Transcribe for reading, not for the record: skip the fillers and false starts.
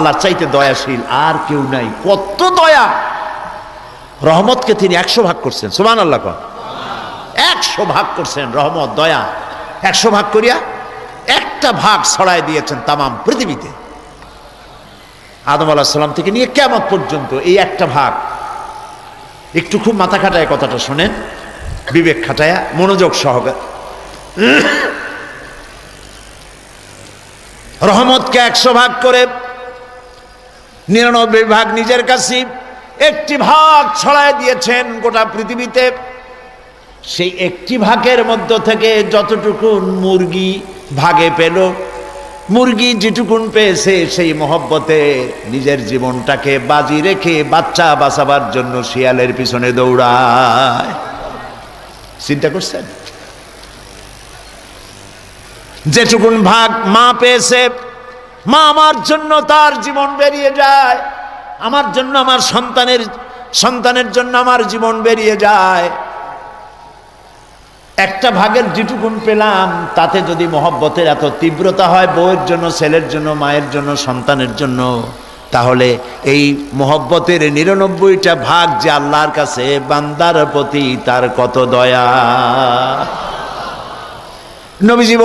আল্লাহর চাইতে দয়াশীল আর কেউ নাই। কত দয়া! রহমতকে তিনি 100 ভাগ করছেন। সুবহানাল্লাহ। 100 ভাগ করছেন রহমত, দয়া। 100 ভাগ করিয়া একটা ভাগ ছড়ায় দিয়েছেন তামাম পৃথিবীতে। আদম আলাইহিস সালাম থেকে নিয়ে কিয়ামত পর্যন্ত এই একটা ভাগ। একটু খুব মাথা খাটায় কথাটা শোনেন, বিবেক খাটায়া মনোযোগ সহকারে। রহমতকে 100 ভাগ করে 99 ভাগ নিজের কাছে, একটি ভাগ ছড়ায় দিয়েছেন গোটা পৃথিবীতে। সেই একটি ভাগের মধ্য থেকে যতটুকুন মুরগি ভাগে পেল, মুরগি যেটুকুন পেয়েছে সেই মহব্বতে নিজের জীবনটাকে বাজি রেখে বাচ্চা বাঁচাবার জন্য শিয়ালের পিছনে দৌড়ায়। চিন্তা করছেন? যেটুকুন ভাগ মা পেয়েছে, মা আমার জন্য তার জীবন বেরিয়ে যায়, আমার জন্য, আমার সন্তানের জন্য আমার জীবন বেরিয়ে যায়। একটা ভাগের যেটুকুন পেলাম তাতে যদি মহব্বতের এত তীব্রতা হয় বউয়ের জন্য, ছেলের জন্য, মায়ের জন্য, সন্তানের জন্য, তাহলে এই মহব্বতের 99টা ভাগ যে আল্লাহর কাছে বান্দার প্রতি তার কত দয়া। নবীজি